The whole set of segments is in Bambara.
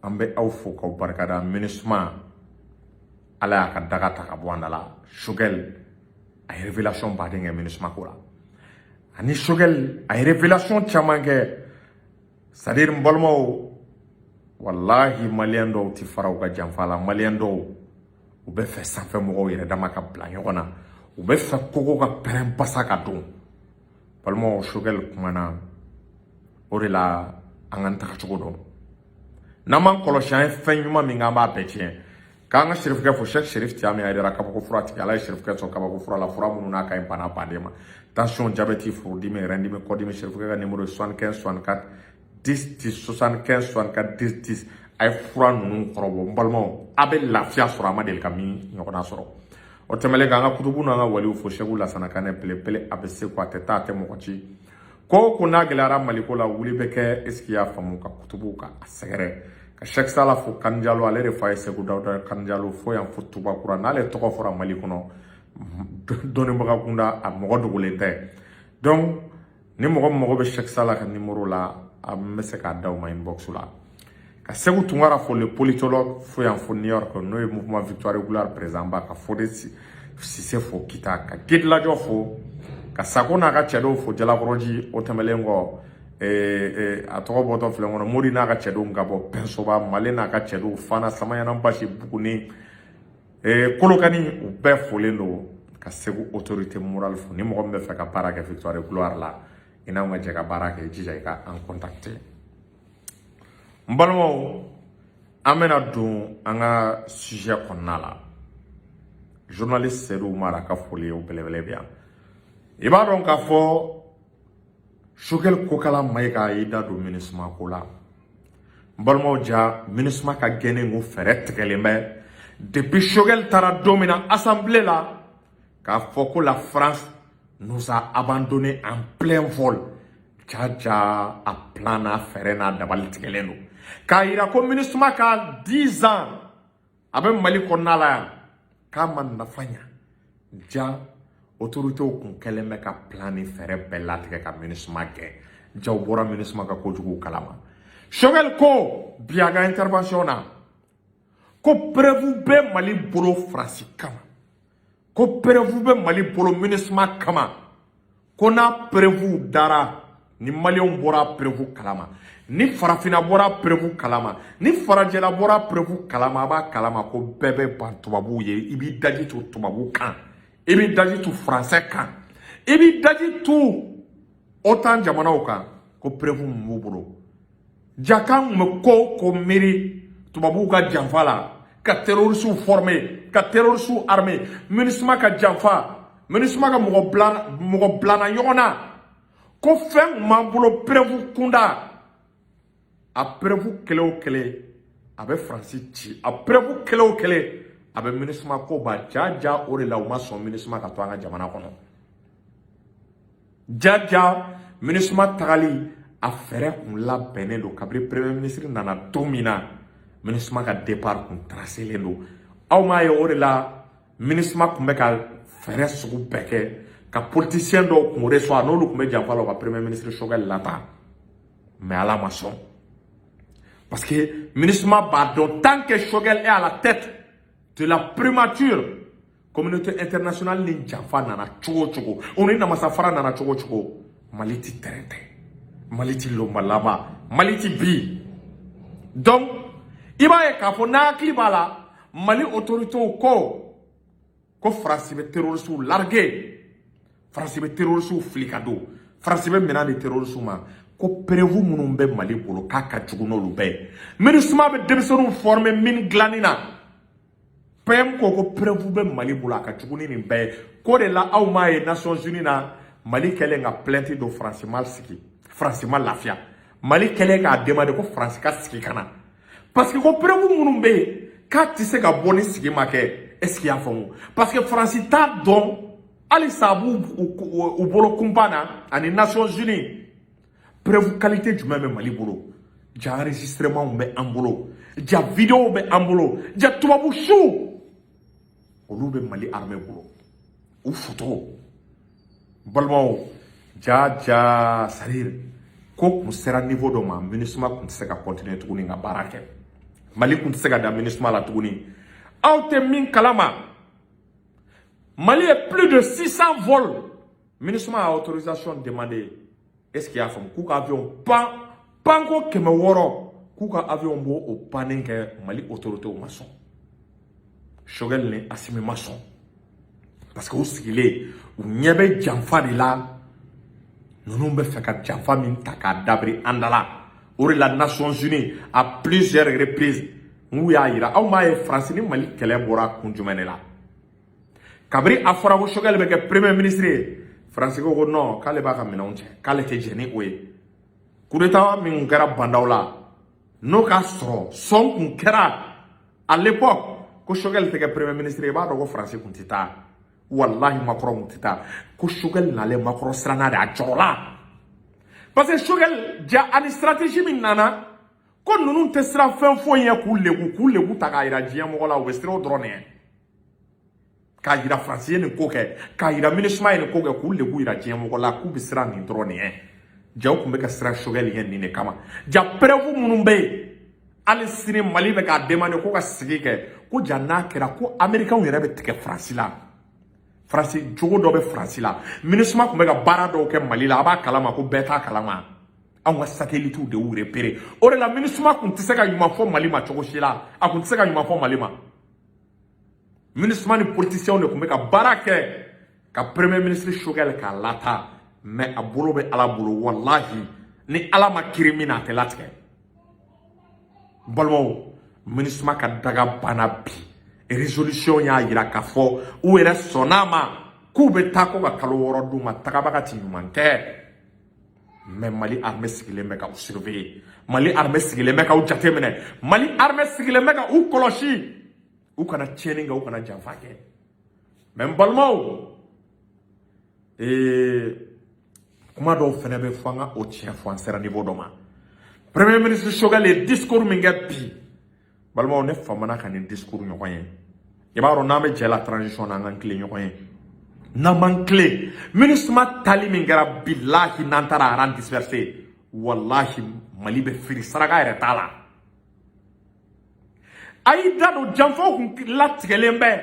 ambe aw fo kaw barkada MINUSMA ala y'a ka daga ta ka bɔ an da la. Choguel a ye révélation baden kɛ MINUSMA ko la ani Choguel a ye révélation caman kɛ c'est-à-dire n balimaw wallahi maliyɛn dɔw ti fara u ka janfa la. Maliyɛn dɔw u bɛ fɛ sanfɛ mɔgɔw yɛrɛ dama ka bila ɲɔgɔn na, u bɛ fɛ kogo ka pɛrɛn basa ka don. Balimaw Choguel kumana o de la an k'an taga cogo dɔn. N'an m'an kɔlɔsi an ye fɛn ɲuman min k'an b'a bɛɛ tiɲɛ. K'an ka Serifukɛ fo Cheikh Cherif Thiam a yɛrɛra kabako fura tigɛ. Ala ye Serifukɛ sɔn kabako fura la, fura minnu n'a ka ɲi bana baden ma. Tension, diabète, furudimi, rɛndimi, kɔdimi. Serifukɛ ka numéro 75 64 10 10 75 64 10 10. A ye fura ninnu kɔrɔbɔ. N balimaw a bɛ lafiya sɔrɔ, a ma deli ka min ɲɔgɔnna sɔrɔ. O tɛmɛlen k'an ka kutubu n'an ka waliw fo Cheikh Lassana Kanɛ pele a bɛ se ko a tɛ taa a tɛ mɔgɔ ci. Ko n'a gɛlɛyara Maliko la wuli bɛ kɛ est-ce que y'a faamu ka kutubu ka a sɛgɛrɛ. Ka Cheikh Sala fo Kanjalo ale de fa ye Segu Dawuda Kanjalo fo yan fo Tubakura n'ale tɔgɔ fɔra Mali kɔnɔ dɔnnibaga kunda a mɔgɔ dogolen tɛ. Donc ni mɔgɔ mɔgɔ bɛ Cheikh Sala ka numéro la a bɛ se k'a d'aw ma inbox la. Ka Segu Tunkara fo le politologue fo yan fo New York n'o ye mouvement Victoire Régulière président ba ka Fode Sise fo Kita ka Guide Lajɔ fo ka Sako n'a ka cɛ dɔw fo Jalakɔrɔji o tɛmɛlen kɔ a tɔgɔ bɔtɔ filɛ kɔnɔ Mori n'a ka cɛ dɔw ka bɔ Pɛnsoba Male n'a ka cɛ dɔw Fana Samayana Basi Buguni Kolokani u bɛɛ folen don ka Segu autorité morale fo ni mɔgɔ min bɛ fɛ ka baara kɛ Victoire Régulière la i n'anw ka jɛ ka baara kɛ jija i ka an contacter. N balimaw an bɛna don an ka sujet kɔnɔna la. Journaliste Seydou Umar a ka foli o belebele bɛ yan. I b'a dɔn k'a fɔ Choguel Kokala Mayiga y'i da don MINUSMA ko la. N balimaw ja MINUSMA ka gɛnni ko fɛɛrɛ tigɛlen bɛ depuis Choguel taara don min na assemblée la k'a fɔ ko la France nous a abandonné en plein vol. Jaja a plan n'a fɛɛrɛ n'a dabali tigɛlen don. K'a yira ko MINUSMA ka 10 ans a bɛ Mali kɔnɔna la yan k'a ma nafa ɲa. Ja autorités kun kɛlen bɛ ka plan ni fɛɛrɛ bɛɛ latigɛ ka MINUSMA gɛn. Jaw bɔra MINUSMA ka kojugu kalama. Choguel ko bi a ka intervention na ko preuve bɛ Mali bolo France kama. Ko preuve bɛ Mali bolo MINUSMA kama. Ko n'a preuve dara ni Maliens bɔra preuve kalama. Ni Farafina bɔra preuve kalama. Ni Farajɛla bɔra preuve kalama a b'a kalama ko bɛɛ bɛ ban tubabuw ye. I b'i daji to tubabuw kan. I b'i daji tu français kan. I b'i daji tu OTAN jamanaw kan. Ko preuve mun b'u bolo. Jakan me ko miiri tubabuw ka janfa la. Ka terroristes former. Ka terroristes armer. MINUSMA ka janfa. MINUSMA ka mɔgɔ bilana ɲɔgɔn na. Ko fɛn m'an bolo preuve kunda. A preuve kɛlɛ o kɛlɛ a bɛ Faransi ci. A preuve kɛlɛ o kɛlɛ a bɛ MINUSMA ko ba jaja o de la u ma sɔn MINUSMA ka to an ka jamana kɔnɔ. Jaja MINUSMA tagali a fɛɛrɛ kun labɛnnen don kabini premier ministre nana don min na MINUSMA ka départ kun tracélen don. Aw m'a ye o de la MINUSMA kun bɛ ka fɛɛrɛ sugu bɛɛ kɛ ka politicien dɔw kun reçoit n'olu kun bɛ janfa la u ka premier ministre Choguel lata mais Ala ma sɔn. Parce que MINUSMA b'a dɔn tant que Choguel est à la tête de la primature communauté internationale ni janfa nana cogo cogo o ni namasafara nana cogo cogo Mali ti terrain tɛ Mali ti lomba laba Mali ti bi. Donc i b'a ye k'a fɔ n'a hakili b'a la Mali autorités ko France bɛ terroristes larguer France bɛ terroristes fili ka don France bɛ minɛ di terroristes ma ko preuve minnu bɛ Mali bolo k'a ka jugu n'olu bɛɛ. MINUSMA bɛ denmisɛnninw former mine dilanni na. PM ko preuve bɛ Mali bolo a ka jugu ni nin bɛɛ. Ko de la aw m'a ye Nations Unies na Mali kɛlen ka plainte do France ma sigi. France ma lafiya. Mali kɛlen k'a demander ko France ka sigi ka na. Parce que ko preuve minnu bɛ yen k'a tɛ se ka bɔ ni sigi ma kɛ. Est-ce qu'il y a faamu? Parce que France t'a dɔn hali sa b'u bolo kunba na ani Nations Unies. Preuve qualité jumɛn bɛ Mali bolo? Ja enregistrement bɛ an bolo. Ja vidéo bɛ an bolo. Ja tubabu su olu bɛ Mali armée bolo. U photo balimaw c'est-à-dire ko kun sera niveau dɔ ma MINUSMA kun tɛ se ka continuer tuguni ka baara kɛ. Mali kun tɛ se ka da MINUSMA la tuguni aw tɛ min kalama Mali est plus de 600 vols MINUSMA a autorisation demandé est-ce qu'il y a faamu k'u ka avion panko 600 k'u ka avion b'o o pannen kɛ Mali autorité ma sɔn Choguel ni Assimi ma sɔn parce que u sigilen u ɲɛ bɛ janfa de la ninnu bɛ fɛ ka janfa min ta k'a dabiri an da la o de la Nations Unies à plusieurs reprises n'u y'a yira aw m'a ye France ni Mali kɛlɛ bɔra kun jumɛn de la kabiri a fɔra ko Choguel bɛ kɛ premier ministre ye France ko non k'ale b'a ka minɛnw cɛ k'ale tɛ jɛn ni o ye coup d'état min kɛra bandaw la n'o ka sɔrɔ sɔn kun kɛra à l'époque ko Choguel tɛ kɛ premier ministre i b'a dɔn ko France kun tɛ taa wallahi Macron kun tɛ taa ko Choguel nalen Macron siranna de a jɔrɔla parce que Choguel ja ani stratégie min nana ko ninnu tɛ siran fɛn foyi ɲɛ k'u legu ta k'a yira diɲɛ mɔgɔ la u bɛ siran o dɔrɔn de ɲɛ k'a yira France ye nin ko kɛ k'a yira MINUSMA ye nin ko kɛ k'u legu yira diɲɛ mɔgɔ la k'u bɛ siran nin dɔrɔn de ɲɛ jaw kun bɛ ka siran Choguel ɲɛ nin de kama ja preuve minnu bɛ yen hali sini Mali bɛ k'a demander ko ka sigi kɛ ko ja n'a kɛra ko Américains yɛrɛ bɛ tigɛ France la France jogo dɔ bɛ France la MINUSMA kun bɛ ka baara dɔw kɛ Mali la a b'a kalama ko bɛɛ t'a kalama anw ka satellite de y'u repérer o de la MINUSMA kun tɛ se ka ɲuman fɔ Mali ma cogo si la a kun tɛ se ka ɲuman fɔ Mali ma MINUSMA ni politiciens de kun bɛ ka baara kɛ ka premier ministre Choguel k'a lata mais a bolo bɛ Ala bolo wallahi ni Ala ma kiiri min na a tɛ latigɛ balimaw MINUSMA ka daga banna bi résolution y'a yira k'a fɔ u yɛrɛ sɔnn'a ma k'u bɛ taa ko ka kalo 6 d'u ma tagabaga ti ɲuman tɛ mais Mali armée sigilen bɛ ka u surveiller Mali armée sigilen bɛ ka u jateminɛ Mali armée sigilen bɛ ka u kɔlɔsi u kana tiɲɛni kɛ u kana janfa kɛ mais n balimaw kuma dɔw fɛnɛ bɛ fɔ an ka o tiɲɛ fɔ an sera niveau dɔ ma premier ministre Choguel ye discours min kɛ bi balimaw ne famana ka nin discours ɲɔgɔn ye i b'a dɔn n'an bɛ jɛ la transition na an k'an tilen ɲɔgɔn ye n'an m'an tilen MINUSMA tali min kɛra bilahi n'an taara rang dispersé wallahi Mali bɛ firi saraka yɛrɛ t'a la a y'i da don janfaw kun latigɛlen bɛ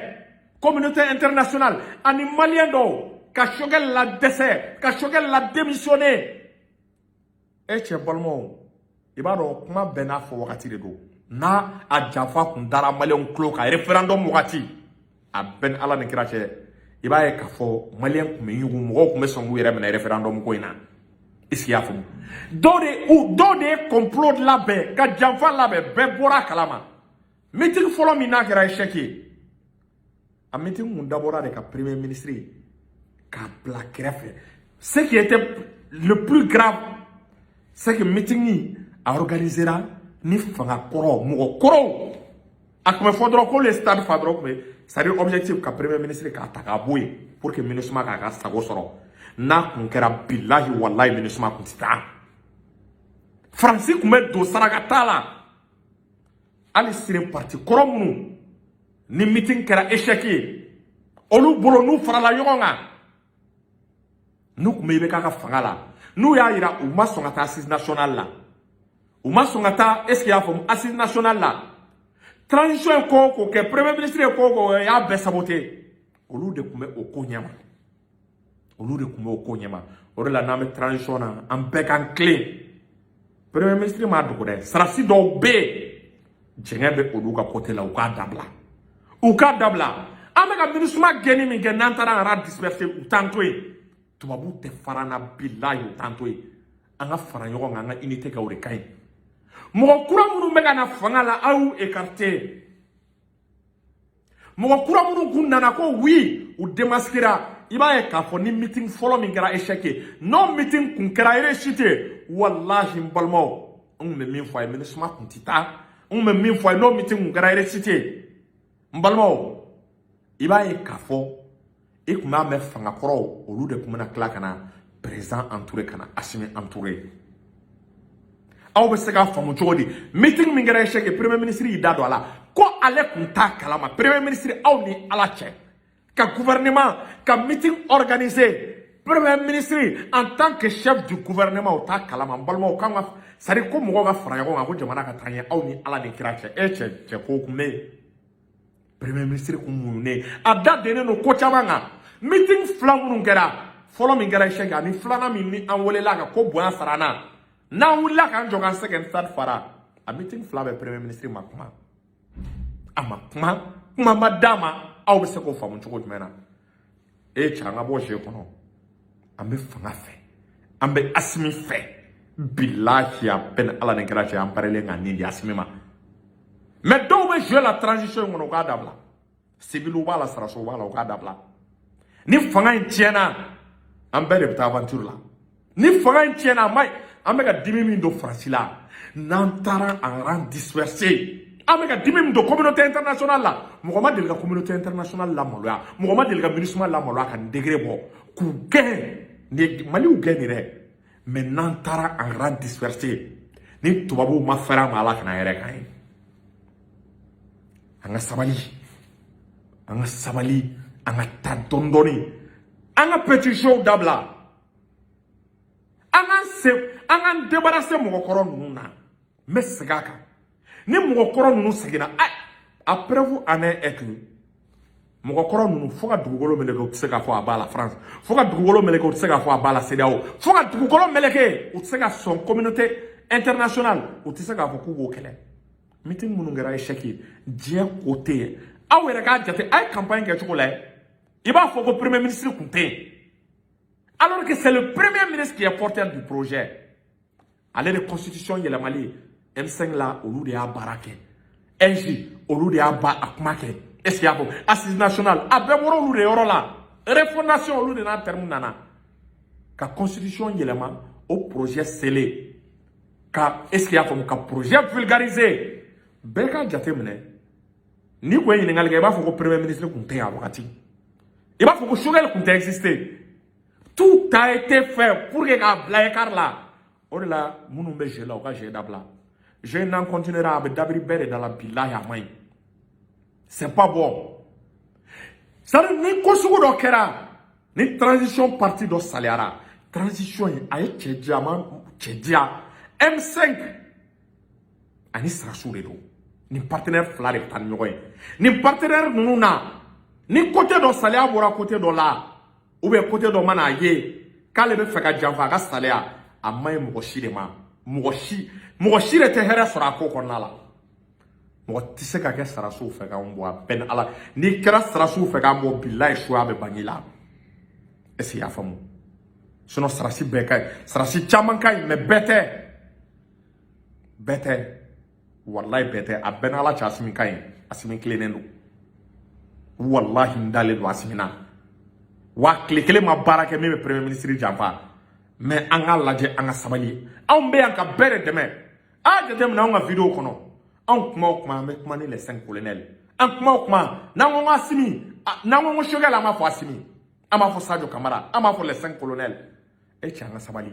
communauté internationale ani maliyɛn dɔw ka Choguel la dɛsɛ ka Choguel la démissionner cɛ balimaw i b'a dɔn kuma bɛɛ n'a fɔ wagati de don n'a a janfa kun dara maliyɛnw tulo kan référendum wagati a bɛɛ ni Ala ni kira cɛ i b'a ye k'a fɔ maliyɛn kun bɛ yugu mɔgɔw kun bɛ sɔn k'u yɛrɛ minɛ référendum ko in na est-ce qu'il y'a faamu dɔw de ye complot labɛn ka janfa labɛn bɛɛ bɔra a kalama meeting fɔlɔ min n'a kɛra échec ye a meeting kun dabɔra de ka premier ministre k'a bila kɛrɛfɛ ce qui était le plus grave c'est que meeting a organisera ni fanga kɔrɔ mɔgɔ kɔrɔw a kun bɛ fɔ dɔrɔn ko le stade fa dɔrɔn kun bɛ c'est-à-dire objectif ka premier ministre k'a ta k'a bɔ yen pour que MINUSMA k'a ka sago sɔrɔ n'a kun kɛra bilahi wallahi MINUSMA kun tɛ taa France kun bɛ don saraka t'a la hali sini parti kɔrɔ minnu ni meeting kɛra échec ye olu bolo n'u farala ɲɔgɔn kan n'u kun bɛ i bɛ k'a ka fanga la n'u y'a yira u ma sɔn ka taa assise nationale la u ma sɔn ka taa est-ce qu'il y'a faamu assise nationale la transition ye ko o ko kɛ premier ministre ye ko o ko y'a bɛɛ saboté olu de kun bɛ o ko ɲɛma olu de kun bɛ o ko ɲɛma o de la n'an bɛ transition na an bɛɛ k'an tilen premier ministre m'a dogo dɛ sarasi dɔw bɛ yen jɛngɛ bɛ olu ka côté la u k'a dabila an bɛ ka MINUSMA gɛnni min kɛ n'an taara rang dispersé u t'an to yen tubabu tɛ fara na bilahi u t'an to yen an ka fara ɲɔgɔn kan an ka unité kɛ o de ka ɲi mɔgɔ kura minnu bɛ ka na fanga la aw y'u écarté mɔgɔ kura minnu kun nana ko oui u démasquera i b'a ye k'a fɔ ni meeting fɔlɔ min kɛra échec ye non meeting kun kɛra réussite wallahi n balimaw n kun bɛ min fɔ a ye MINUSMA kun tɛ taa n kun bɛ min fɔ a ye n'o meeting kun kɛra réussite n balimaw i b'a ye k'a fɔ i kun b'a mɛn fanga kɔrɔw olu de kun bɛna tila ka na président entouré ka na Assimi entouré aw bɛ se k'a faamu cogo di meeting min kɛra échec premier ministre y'i da don a la ko ale kun t'a kalama premier ministre aw ni Ala cɛ ka gouvernement ka meeting organisé Premier ministre en tant que chef du gouvernement o ta kalama balma o kan ka sari ko mo ga fara ɲɔgɔn kan ko jamana ka tanya aw ni ala ni kira cɛ cɛ ko kunbe Premier ministre kun munne a da denen no ko caman kan meeting fila minnu kɛra fɔlɔ min kɛra échec ani filanan min ni an welela ka ko bonya sarana n'an wulila k'an jɔ k'an sɛgɛn stade fara a meeting fila bɛ Premier ministre ma kuma a ma kuma ma d'a ma aw bɛ se k'o faamu cogo jumɛn na cɛ an ka bɔ jeu kɔnɔ an bɛ fanga fɛ an bɛ Asimi fɛ bilahi a peine ala ni kira cɛ an parelen ka nin di Asimi ma mais dɔw bɛ jouer la transition kɔnɔ u k'a dabila civil b'a la saraso b'a la u k'a dabila ni fanga in tiɲɛna an bɛɛ de bɛ taa aventure la ni fanga in tiɲɛna a maɲi an bɛ ka dimi min don Faransi la n'an taara en rang dispersé an bɛ ka dimi min don communauté internationale la mɔgɔ ma deli ka communauté internationale la maloya mɔgɔ ma deli ka MINUSMA la maloya ka degré bɔ k'u gɛn Maliw gɛn nin dɛ mais n'an taara en rang dispersé ni tubabuw ma fɛrɛ ma ala kana yɛrɛ kan ye an ka sabali an ka ta dɔɔni an ka pétition dabila an ka débarrasser mɔgɔkɔrɔ ninnu na n bɛ segin a kan ni mɔgɔkɔrɔ ninnu seginna a preuve en est que mɔgɔkɔrɔ ninnu fo ka dugukolo meleke u tɛ se k'a fɔ a b'a la France fo ka dugukolo meleke u tɛ se k'a fɔ a b'a la CEDEAO fo ka dugukolo meleke u tɛ se ka sɔn communauté internationale u tɛ se k'a fɔ k'u b'o kɛlɛ meeting minnu kɛra échec ye diɲɛ ko tɛ yen aw yɛrɛ k'a jate a ye campagne kɛ cogo la i b'a fɔ ko premier ministre kun tɛ yen alors que c'est le premier ministre qui est porteur du projet ale de constitution yɛlɛmali M5 la olu de y'a baara kɛ NJ olu de y'a a kuma kɛ est-ce qu'il y a fɔ assise nationale a bɛɛ bɔra olu de yɔrɔ la refondation olu de n'a terme nana ka constitution yɛlɛma o projet scellé ka est-ce qu'il y a fɔ ka projet vulgarisé bɛɛ ka jate minɛ ni ko ye ɲininkali kɛ i b'a fɔ ko premier ministre kun tɛ yen a wagati i b'a fɔ ko Choguel kun tɛ exister tout a été fait pour que k'a bila écart la o de la minnu bɛ jeu la u ka jeu dabila jeu n'en continuera a bɛ dabiri bɛɛ de da la bilahi a maɲi c'est pas bon c'est-à-dire ni ko sugu dɔ kɛra ni transition parti dɔ saliyara transition in a ye cɛ diya a ma cɛ diya M5 ani Sirasiw de don nin partenaire fila de bɛ taa ni ɲɔgɔn ye nin partenaire ninnu na ni côté dɔ saliya bɔra côté dɔ la ou bien côté dɔ mana ye k'ale bɛ fɛ ka janfa a ka saliya a maɲi mɔgɔ si de ma mɔgɔ si de tɛ hɛrɛ sɔrɔ a ko kɔnɔna la mɔgɔ tɛ se ka kɛ Sirasiw fɛ k'an bɔ a peine ala n'i kɛra Sirasiw fɛ k'an bɔ bilahi suya bɛ bange la est-ce que i y'a faamu sinon Sirasi bɛɛ ka ɲi Sirasi caman ka ɲi mais bɛɛ tɛ wallahi bɛɛ tɛ a bɛɛ n'ala cɛ Asimi ka ɲi Asimi tilennen don wallahi n dalen don Asimi na wa tile kelen ma baara kɛ min bɛ premier ministre janfa mais an ka lajɛ an ka sabali anw bɛ yan ka bɛɛ de dɛmɛ a jateminɛ anw ka vidéo kɔnɔ anw kuma o kuma an bɛ kuma ni les 5 colonels an kuma o kuma n'an ko Asimi n'an ko Choguel an b'a fɔ Asimi an b'a fɔ Sadio Kamara an b'a fɔ les 5 colonels cɛ an ka sabali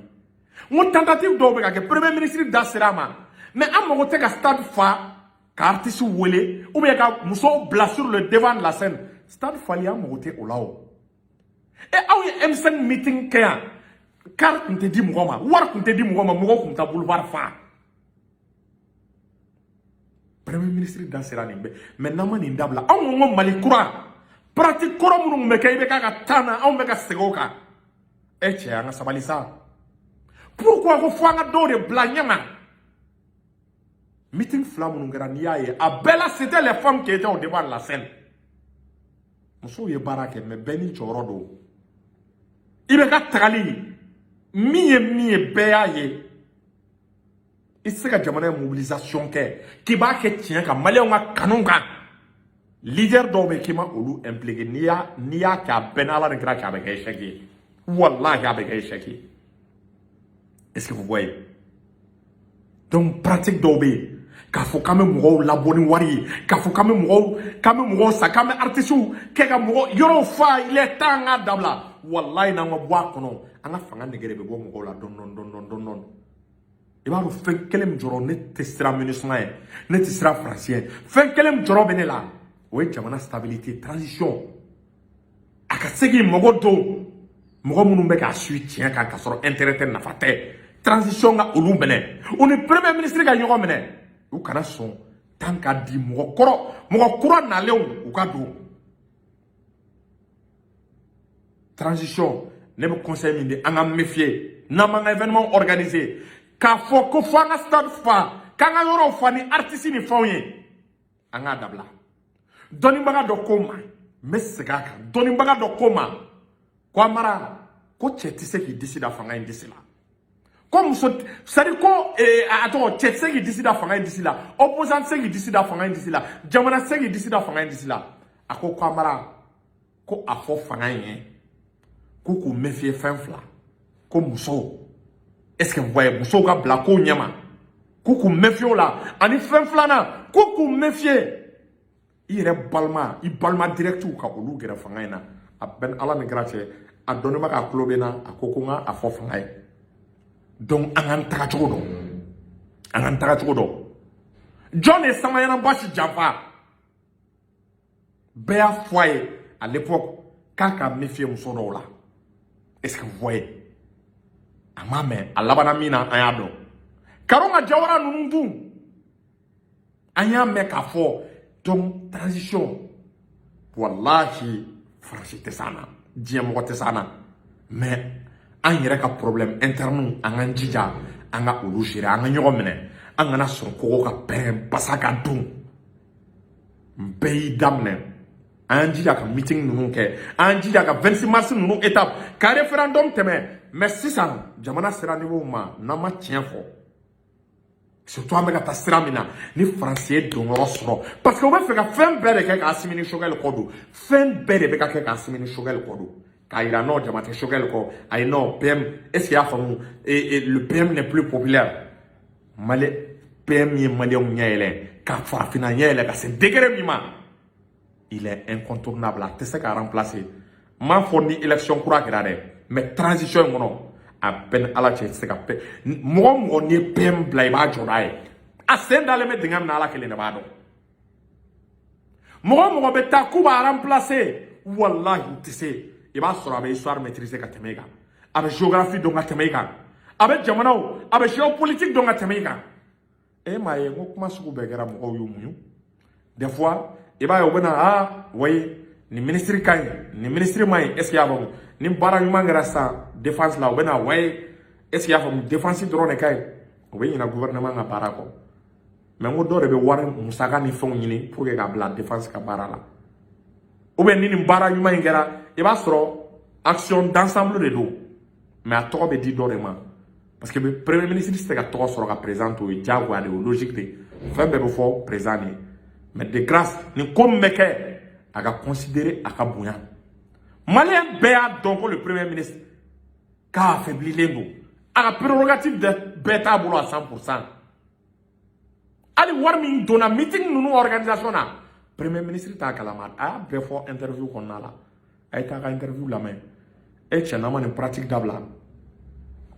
n ko tentative dɔw bɛ ka kɛ premier ministre da sera a ma mais an mago tɛ ka stade fa ka artiste wele ou bien ka musow bila sur le devant de la scène stade fali an mago tɛ o la o aw ye M5 meeting kɛ yan car kun tɛ di mɔgɔ ma wari kun tɛ di mɔgɔ ma mɔgɔw kun tɛ boulevard fa premier ministre da sera nin bɛɛ mais n'an ma nin dabila anw ko Mali kura pratique kɔrɔ minnu kun bɛ kɛ i bɛ k'a ka taa na anw bɛ ka segin o kan cɛ an ka sabali sa pourquoi ko fo an ka dɔw de bila ɲɛma meeting fila minnu kɛra n'i y'a ye a bɛɛ la c'était les femmes qui étaient au devant de la scène musow ye baara kɛ mais bɛɛ ni jɔyɔrɔ don i bɛ ka tagali min ye bɛɛ y'a ye i tɛ se ka jamana ye mobilisation kɛ k'i b'a kɛ tiɲɛ kan maliyɛnw ka kanu kan leader dɔw bɛ k'i ma olu impliqué n'i y'a kɛ a bɛɛ n'ala ni kira cɛ a bɛ kɛ échec ye wallahi a bɛ kɛ échec ye est-ce que vous voyez donc pratique dɔw bɛ yen k'a fɔ k'an bɛ mɔgɔw labɔ ni wari ye k'a fɔ k'an bɛ mɔgɔw sa k'an bɛ artistes kɛ ka mɔgɔ yɔrɔw fa il est temps an k'a dabila wallahi n'an ka bɔ a kɔnɔ an ka fanga nege de bɛ bɔ mɔgɔw la dɔɔni i b'a dɔn fɛn kelen min jɔrɔ ne tɛ siran MINUSMA ye ne tɛ siran Faransi ye fɛn kelen min jɔrɔ bɛ ne la o ye jamana stabilité transition a ka se k'i mago don mɔgɔ minnu bɛ k'a suit tiɲɛ kan ka sɔrɔ intérêt tɛ nafa tɛ transition ka olu minɛ u ni premier ministre ka ɲɔgɔn minɛ u kana sɔn tant ka di mɔgɔ kura nalenw u ka don transition ne bɛ conseil min di an ka méfier n'an m'an ka événement organiser k'a fɔ ko fo an ka stade fa k'an ka yɔrɔw fa ni artiste ni fɛnw ye an k'a dabila dɔnnibaga dɔ ko ma n bɛ segin a kan dɔnnibaga dɔ ko ma ko Amara ko cɛ tɛ se k'i disi da fanga in disi la ko muso c'est-à-dire ko a tɔgɔ cɛ tɛ se k'i disi da fanga in disi la opposant tɛ se k'i disi da fanga in disi la jamana tɛ se k'i disi da fanga in disi la a ko Amara ko a fɔ fanga in ye k'u méfier fɛn fila ko muso est-ce que vous voyez muso ka bila ko ɲɛma k'u méfier o la ani fɛn filanan k'u méfier i yɛrɛ balima i balima directiw ka olu gɛrɛ fanga in na a bɛn ala ni gara cɛ a dɔnnima k'a tulo bɛ na a ko n ka a fɔ fanga ye donc an k'an taga cogo dɔn jɔn ye Samayana Basi janfa bɛɛ y'a fɔ a ye à l'époque k'a ka méfier muso dɔw la est-ce que vous voyez a m'a mɛn a labanna min na an y'a dɔn Karonga Jawara ninnu dun an y'a mɛn k'a fɔ donc transition wallahi Faransi tɛ s'an na diɲɛ mɔgɔ tɛ s'an na mais an yɛrɛ ka problème interne an k'an jija an ka olu gérer an ka ɲɔgɔn minɛ an kana sɔn kogo ka pɛrɛn basa ka dun n bɛɛ y'i daminɛ an y'an jija ka meeting ninnu kɛ an y'an jija ka 26 mars ninnu étape ka référendum tɛmɛ mais sisan jamana sera niveau ma n'an ma tiɲɛ fɔ surtout an bɛ ka taa sira min na ni Faransi ye donyɔrɔ sɔrɔ parce que u bɛ fɛ ka fɛn bɛɛ de kɛ k'a Assimi ni Choguel kɔ don fɛn bɛɛ de bɛ ka kɛ k'a Assimi ni Choguel kɔ don k'a yira non jama tɛ Choguel kɔ ayi non PM est-ce qu'il y'a faamu le PM n'est plus populaire Mali PM ye maliyɛnw ɲɛ yɛlɛ ka farafinna ɲɛ yɛlɛ ka se degré min ma il est incontournable a tɛ se ka remplacer n m'a fɔ ni élection kura kɛra dɛ mais transition in kɔnɔ a bɛn ala cɛ se ka mɔgɔ n'i ye PM bila i b'a jɔ n'a ye a sen dalen bɛ dingɛ min na ala kelen de b'a dɔn mɔgɔ bɛ taa k'u b'a remplacer wallahi u tɛ se i b'a sɔrɔ a bɛ histoire maîtriser ka tɛmɛ i kan a bɛ géographie dɔn ka tɛmɛ i kan a bɛ jamanaw a bɛ géopolitique dɔn ka tɛmɛ i kan e m'a ye n ko kuma sugu bɛɛ kɛra mɔgɔw y'u muɲu des fois i b'a ye u bɛ na wayi ni ministre ka ɲi ni ministre ma ɲi est ce que y'a faamu ni baara ɲuman kɛra sisan défense la u bɛ na wayi est ce que y'a faamu défense dɔrɔn de ka ɲi u bɛ ɲina gouvernement ka baara kɔ mais n ko dɔw de bɛ wari musaka ni fɛnw ɲini pour que k'a bila défense ka baara la ou bien ni nin baara ɲuman in kɛra i b'a sɔrɔ action d'ensemble de don mais a tɔgɔ bɛ di dɔ de ma parce que premier ministre tɛ se ka tɔgɔ sɔrɔ ka président to ye diyagoya de o logique de fɛn bɛɛ bɛ fɔ président de mais de grâce nin ko min bɛ kɛ a ka considérer a ka bonya malien bɛɛ y'a dɔn ko le premier ministre k'a affaiblilen don a ka prérogative bɛɛ t'a bolo à 100%. hali wari min donna meeting ninnu organisation na premier ministre t'a kalama a y'a bɛɛ fɔ interview kɔnɔna la a ye taa ka interview lamɛn e cɛ n'an ma nin pratique dabila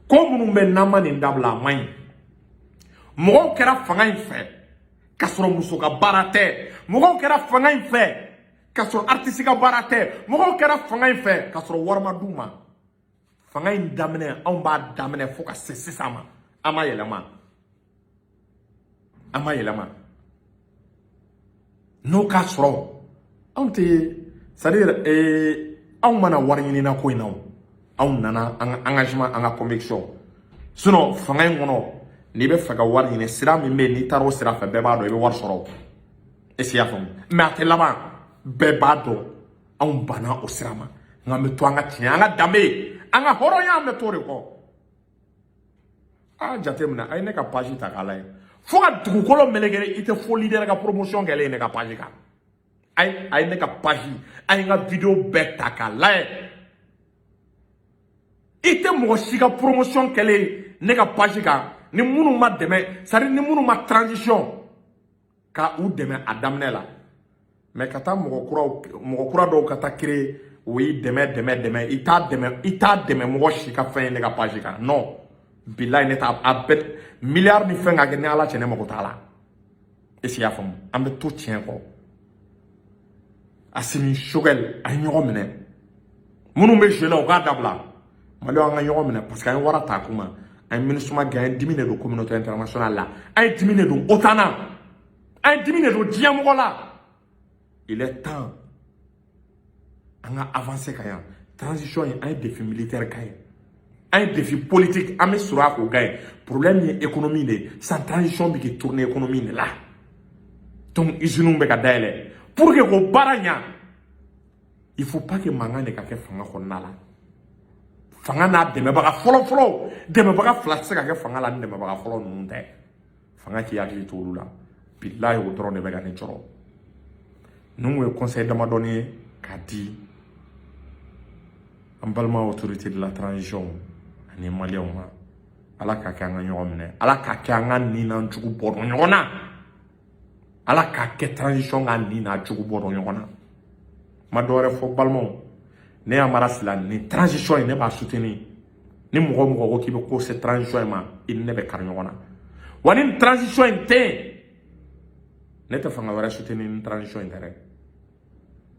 ko minnu bɛ n'an ma nin dabila a man ɲi mɔgɔw kɛra fanga in fɛ k'a sɔrɔ muso ka baara tɛ mɔgɔw kɛra fanga in fɛ k'a sɔrɔ artiste ka baara tɛ mɔgɔw kɛra fanga in fɛ k'a sɔrɔ wari ma d'u ma fanga in daminɛ anw b'a daminɛ fo ka se sisan ma an ma yɛlɛma n'o k'a sɔrɔ anw tɛ c'est-à-dire anw mana wari ɲinina ko in na anw nana an ka engagement an ka conviction sinon fanga in kɔnɔ n'i bɛ fɛ ka wari ɲini sira min bɛ yen n'i taara o sira fɛ bɛɛ b'a dɔn i bɛ wari sɔrɔ est ce que y'a faamu mais a tɛ laban bɛɛ b'a dɔn anw banna o sira ma nka an bɛ to an ka tiɲɛ an ka danbe an ka hɔrɔnya an bɛ to o de kɔ a jateminɛ a ye ne ka page ta k'a lajɛ fo ka dugukolo melekere i tɛ fo leader ka promotion kɛlen ye ne ka page kan a ye ne ka page a ye n ka video bɛɛ ta k'a lajɛ i tɛ mɔgɔ si ka promotion kɛlen ne ka page kan ni minnu ma dɛmɛ c'est à dire ni minnu ma transition ka u dɛmɛ a daminɛ la mais ka taa mɔgɔ kura dɔw ka taa créer o y'i dɛmɛ i t'a dɛmɛ mɔgɔ si ka fɛn ye ne ka page kan non bilayi ne t'a a bɛɛ miliyari ni fɛn ka kɛ ni ala cɛ ne mago t'a la est ce que y'a faamu an bɛ to tiɲɛ kɔ Assimi Choguel a ye ɲɔgɔn minɛ minnu bɛ jouer la u k'a dabila Malo an ka ɲɔgɔn minɛ parce que an ye wara ta kuma an ye MINUSMA gagné, an ye dimi de don communauté internationale la, an ye dimi de don OTAN na, an ye dimi de don diɲɛ mɔgɔ la. Il est temps an ka avancer ka yan. Transition ye an ye défi militaire ka ye, an ye défi politique an bɛ sɔrɔ a k'o ka ye. Problème ye économie de sans transition bɛ k'i tourner économie de la. Donc usines bɛ ka dayɛlɛ pour que k'o baara ɲa il faut pas que mankan de ka kɛ fanga kɔnɔna la. Fanga n'a dɛmɛbaga fɔlɔ dɛmɛbaga fila tɛ se ka kɛ fanga la ni dɛmɛbaga fɔlɔ ninnu tɛ. Fanga k'i hakili to olu la. Bilahi o dɔrɔn de bɛ ka ne jɔrɔ. Ninnu ye conseil damadɔni ye k'a di an balima autorité de la transition ani maliyɛnw ma. Ala k'a kɛ an ka ɲɔgɔn minɛ, Ala k'a kɛ an ka nin n'an jugu bɔ dɔn ɲɔgɔn na, Ala k'a kɛ transition ka nin n'a jugu bɔ dɔn ɲɔgɔn na. Ma dɔ wɛrɛ fɔ balimaw, ne Amara Silane ni transition in ne b'a soutenir. Ni mɔgɔ ko k'i bɛ ko se transition in ma, i ni ne bɛ kari ɲɔgɔn na. Wa ni transition in tɛ yen, ne tɛ fanga wɛrɛ soutenir ni transition in tɛ dɛ.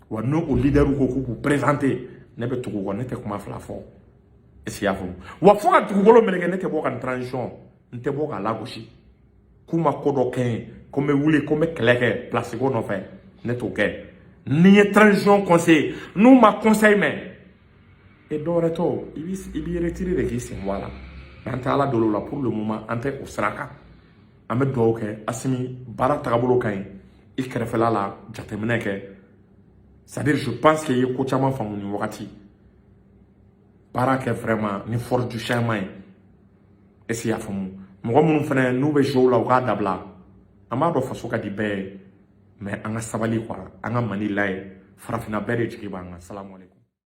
Wa n'o leader ko k'u b'u présenter, ne bɛ tugu kɔ, ne tɛ kuma fila fɔ. Est-ce qu'il y a fɔ? Wa fo ka dugukolo meleke ne tɛ bɔ ka ni transition, n tɛ bɔ k'a lagosi. K'u ma ko dɔ kɛ yen, ko n bɛ wuli, ko n bɛ kɛlɛ kɛ place ko nɔfɛ, ne t'o kɛ. Ni ye transition conseil, n'u ma conseil mɛn, et dɔw wɛrɛ tɔ, i b'i retirer de k'i sen bɔ a la. An tɛ Ala deli o la pour le moment, an tɛ o sira kan. An bɛ dugawu kɛ Asimi baara tagabolo ka ɲi, i kɛrɛfɛla la jateminɛ kɛ. C'est-à-dire je pense que i ye ko caman faamu ni wagati. Baara kɛ vraiment ni force du changement ye. Est-ce qu'il y a faamu? Mɔgɔ minnu fana n'u bɛ jouer la u k'a dabila. An b'a dɔn faso ka di bɛɛ ye, mais an ka sabali quoi, an ka Mali layɛ, farafinna bɛɛ de jigi b'an kan. Salamu aleykum.